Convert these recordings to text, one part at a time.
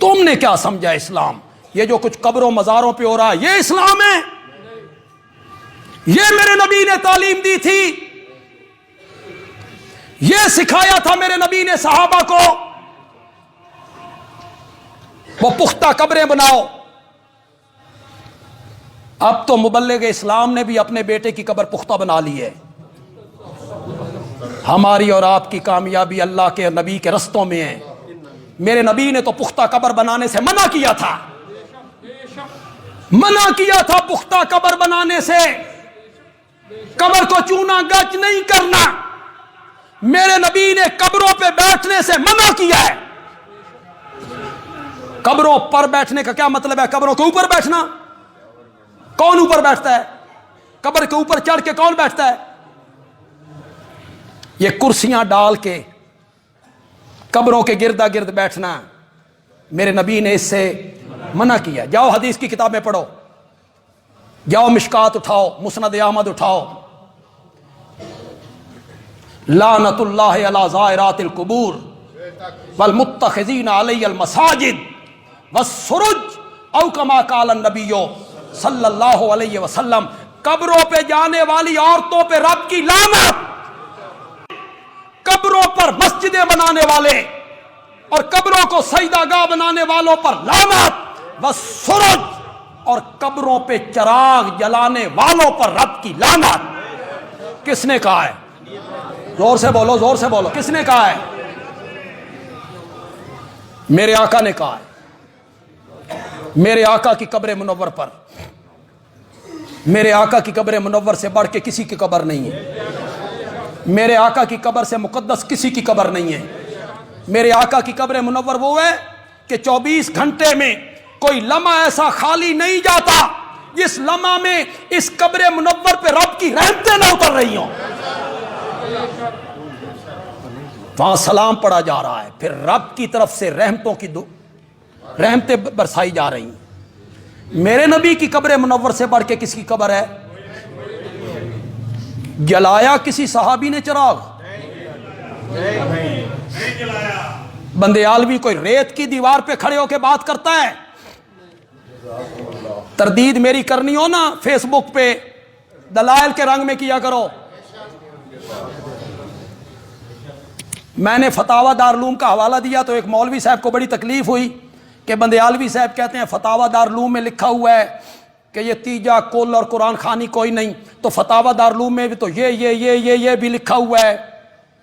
تم نے کیا سمجھا اسلام؟ یہ جو کچھ قبروں مزاروں پہ ہو رہا ہے یہ اسلام ہے؟ یہ میرے نبی نے تعلیم دی تھی، یہ سکھایا تھا میرے نبی نے صحابہ کو، وہ پختہ قبریں بناؤ۔ اب تو مبلغ اسلام نے بھی اپنے بیٹے کی قبر پختہ بنا لی ہے۔ ہماری اور آپ کی کامیابی اللہ کے نبی کے رستوں میں ہے۔ میرے نبی نے تو پختہ قبر بنانے سے منع کیا تھا، منع کیا تھا پختہ قبر بنانے سے، قبر کو چونا گچ نہیں کرنا۔ میرے نبی نے قبروں پہ بیٹھنے سے منع کیا ہے۔ قبروں پر بیٹھنے کا کیا مطلب ہے؟ قبروں کے اوپر بیٹھنا؟ کون اوپر بیٹھتا ہے؟ قبر کے اوپر چڑھ کے کون بیٹھتا ہے؟ یہ کرسیاں ڈال کے قبروں کے گردا گرد بیٹھنا میرے نبی نے اس سے منع کیا۔ جاؤ حدیث کی کتابیں پڑھو، جاؤ مشکات اٹھاؤ، مسند احمد اٹھاؤ، لعنت اللہ علی زائرات القبور والمتخذین علی المساجد والسرج او کما قال النبی صلی اللہ علیہ وسلم۔ قبروں پہ جانے والی عورتوں پہ رب کی لعنت، قبروں پر مسجدیں بنانے والے اور قبروں کو سجدہ گاہ بنانے والوں پر لعنت، والسرج اور قبروں پہ چراغ جلانے والوں پر رب کی لعنت۔ کس نے کہا ہے؟ زور سے بولو، زور سے بولو، کس نے کہا ہے؟ میرے آقا نے کہا ہے۔ میرے آقا کی قبر منور پر، میرے آقا کی قبر منور سے بڑھ کے کسی کی قبر نہیں ہے، میرے آقا کی قبر سے مقدس کسی کی قبر نہیں ہے۔ میرے آقا کی قبر منور وہ ہے کہ 24 گھنٹے میں کوئی لمحہ ایسا خالی نہیں جاتا جس لمحہ میں اس قبر منور پہ رب کی رحمتیں نہ اتر رہی ہوں۔ وہاں سلام پڑھا جا رہا ہے، پھر رب کی طرف سے رحمتوں کی رحمتیں برسائی جا رہی ہیں۔ میرے نبی کی قبر منور سے بڑھ کے کس کی قبر ہے؟ جلایا کسی صحابی نے چراغ؟ بندیالوی کوئی ریت کی دیوار پہ کھڑے ہو کے بات کرتا ہے؟ تردید میری کرنی ہو نا فیس بک پہ دلائل کے رنگ میں کیا کرو۔ میں نے فتاوی دارالعلوم کا حوالہ دیا تو ایک مولوی صاحب کو بڑی تکلیف ہوئی کہ بندیالوی صاحب کہتے ہیں فتاوی دارالعلوم میں لکھا ہوا ہے کہ یہ تیجا کل اور قرآن خوانی کوئی نہیں، تو فتاوی دارالعلوم میں بھی تو یہ بھی لکھا ہوا ہے،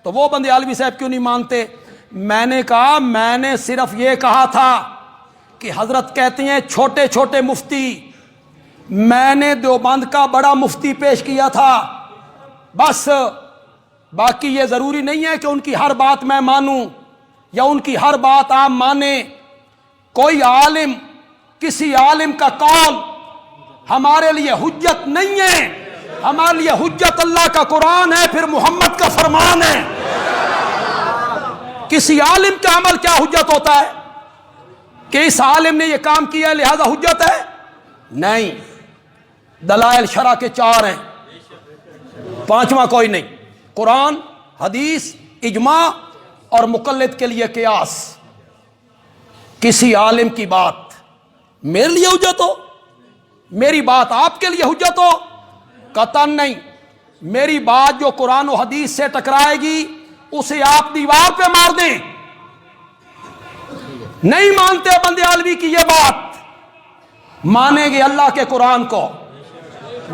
تو وہ بندیالوی صاحب کیوں نہیں مانتے؟ میں نے کہا میں نے صرف یہ کہا تھا کہ حضرت کہتے ہیں چھوٹے چھوٹے مفتی، میں نے دیوبند کا بڑا مفتی پیش کیا تھا بس، باقی یہ ضروری نہیں ہے کہ ان کی ہر بات میں مانوں یا ان کی ہر بات آپ مانیں۔ کوئی عالم، کسی عالم کا قول ہمارے لیے حجت نہیں ہے، ہمارے لیے حجت اللہ کا قرآن ہے، پھر محمد کا فرمان ہے۔ کسی عالم کا عمل کیا حجت ہوتا ہے کہ اس عالم نے یہ کام کیا لہذا حجت ہے؟ نہیں، دلائل شرع کے 4 ہیں، 5واں کوئی نہیں۔ قرآن، حدیث، اجماع اور مقلد کے لیے قیاس۔ کسی عالم کی بات میرے لیے حجت ہو، میری بات آپ کے لیے حجت ہو؟ قطعاً نہیں۔ میری بات جو قرآن و حدیث سے ٹکرائے گی اسے آپ دیوار پہ مار دیں۔ نہیں مانتے بندیالوی کی یہ بات، مانیں گے اللہ کے قرآن کو،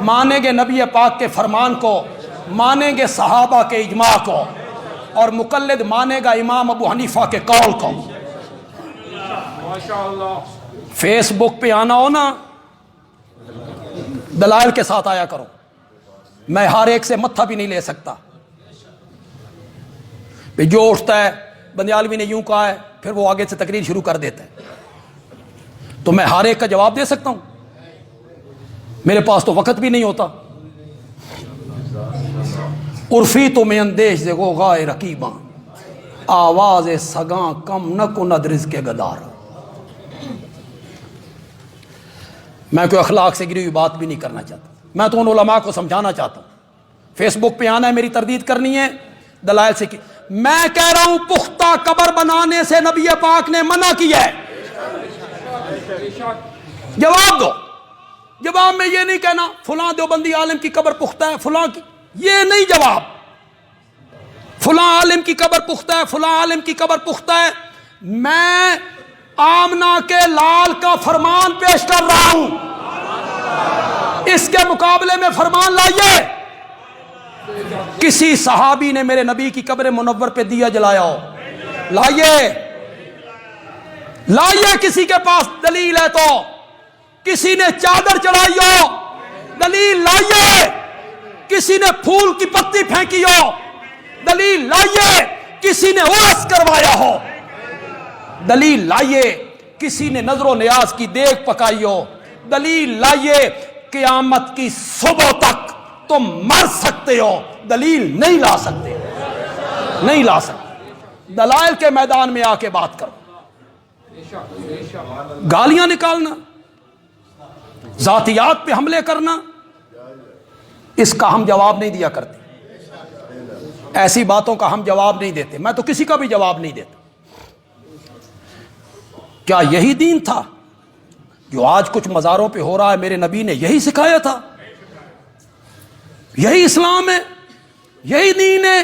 مانیں گے نبی پاک کے فرمان کو، مانیں گے صحابہ کے اجماع کو، اور مقلد مانے گا امام ابو حنیفہ کے قول کو۔ فیس بک پہ آنا ہو نا دلائل کے ساتھ آیا کرو، میں ہر ایک سے متھا بھی نہیں لے سکتا۔ جو اٹھتا ہے بندیالوی نے یوں کہا ہے پھر وہ آگے سے تقریر شروع کر دیتا ہے، تو میں ہر ایک کا جواب دے سکتا ہوں؟ میرے پاس تو وقت بھی نہیں ہوتا۔ عرفی تو میں اندیش دے گو غائے رقیباں، آواز سگاں کم نہ کو ندرز کے گدار۔ میں کوئی اخلاق سے گری ہوئی بات بھی نہیں کرنا چاہتا، میں تو ان علماء کو سمجھانا چاہتا ہوں۔ فیس بک پہ آنا ہے، میری تردید کرنی ہے، دلائل سے کی۔ میں کہہ رہا ہوں پختہ قبر بنانے سے نبی پاک نے منع کیا ہے۔ جواب دو. جواب میں یہ نہیں کہنا فلاں دیوبندی عالم کی قبر پختہ ہے فلاں کی، یہ نہیں جواب. فلاں عالم کی قبر پختہ ہے، فلاں عالم کی قبر پختہ ہے. میں آمنہ کے لال کا فرمان پیش کر رہا ہوں، اس کے مقابلے میں فرمان لائیے. کسی صحابی نے میرے نبی کی قبر منور پہ دیا جلایا ہو، لائیے. لائیے کسی کے پاس دلیل ہے تو. کسی نے چادر چڑھائی ہو، دلیل لائیے. کسی نے پھول کی پتی پھینکی ہو، دلیل لائیے. کسی نے عرس کروایا ہو، دلیل لائیے. کسی نے نظر و نیاز کی دیگ پکائی ہو، دلیل لائیے. قیامت کی صبح تک تم مر سکتے ہو، دلیل نہیں لا سکتے، نہیں لا سکتے. دلائل کے میدان میں آ کے بات کرو. گالیاں نکالنا، ذاتیات پہ حملے کرنا، اس کا ہم جواب نہیں دیا کرتے. ایسی باتوں کا ہم جواب نہیں دیتے. میں تو کسی کا بھی جواب نہیں دیتا. کیا یہی دین تھا جو آج کچھ مزاروں پہ ہو رہا ہے؟ میرے نبی نے یہی سکھایا تھا؟ یہی اسلام ہے؟ یہی دین ہے؟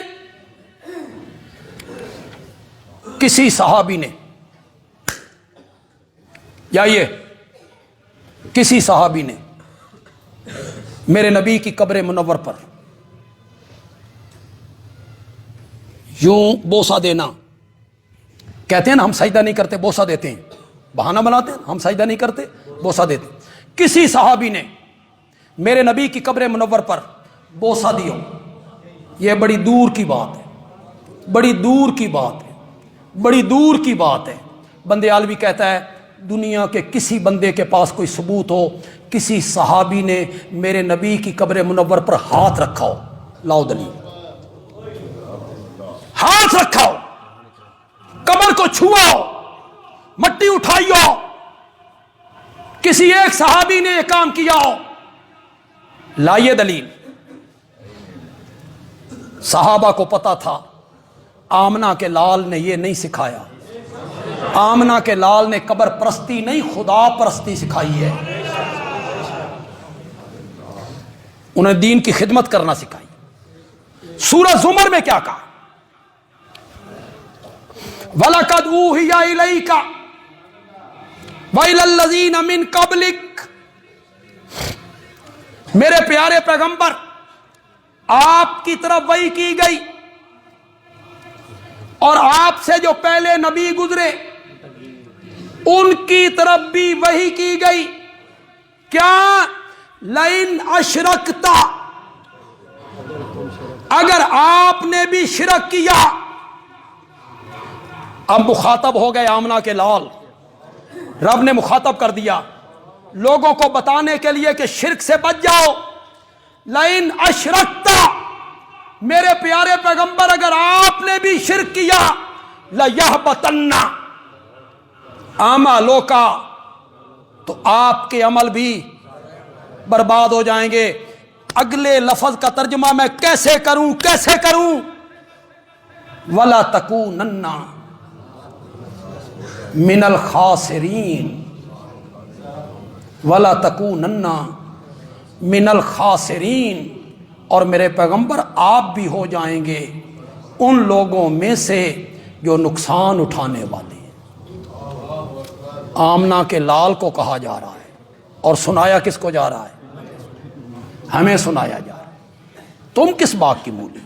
کسی صحابی نے یا یہ کسی صحابی نے میرے نبی کی قبر منور پر یوں بوسہ دینا، کہتے ہیں نا ہم سجدہ نہیں کرتے بوسہ دیتے ہیں، بہانہ بناتے ہیں ہم سجدہ نہیں کرتے بوسہ دیتے. کسی صحابی نے میرے نبی کی قبر منور پر بوسہ دیا، یہ بڑی دور کی بات ہے، بڑی دور کی بات ہے، بڑی دور کی بات ہے. بندے عالوی کہتا ہے دنیا کے کسی بندے کے پاس کوئی ثبوت ہو کسی صحابی نے میرے نبی کی قبر منور پر ہاتھ رکھا ہو، لاؤ دلیل. ہاتھ رکھا ہو، قبر کو چھوا ہو، مٹی اٹھائی ہو، کسی ایک صحابی نے یہ کام کیا ہو، لائیے دلیل. صحابہ کو پتا تھا آمنہ کے لال نے یہ نہیں سکھایا. آمنہ کے لال نے قبر پرستی نہیں خدا پرستی سکھائی ہے. انہیں دین کی خدمت کرنا سکھائی. سورہ زمر میں کیا کہا؟ وَلَقَدْ أُوحِيَ إِلَيْكَ وَإِلَى الَّذِينَ مِن قَبْلِكَ، میرے پیارے پیغمبر آپ کی طرف وحی کی گئی اور آپ سے جو پہلے نبی گزرے ان کی طرف بھی وحی کی گئی. کیا؟ لَإِنْ أَشْرَكْتَ، اگر آپ نے بھی شرک کیا. اب مخاطب ہو گئے آمنہ کے لال، رب نے مخاطب کر دیا لوگوں کو بتانے کے لیے کہ شرک سے بچ جاؤ. لَإِنْ أَشْرَكْتَ، میرے پیارے پیغمبر اگر آپ نے بھی شرک کیا، لَيَحْبَطَنَّ أَعْمَالُكَ، تو آپ کے عمل بھی برباد ہو جائیں گے. اگلے لفظ کا ترجمہ میں کیسے کروں وَلَا تَكُونَنَّ مِنَ الْخَاسِرِينَ، وَلَا تَكُونَنَّ مِنَ الْخَاسِرِينَ، اور میرے پیغمبر آپ بھی ہو جائیں گے ان لوگوں میں سے جو نقصان اٹھانے والے ہیں. آمنہ کے لال کو کہا جا رہا ہے اور سنایا کس کو جا رہا ہے؟ ہمیں سنایا جا رہا ہے. تم کس بات کی مولی؟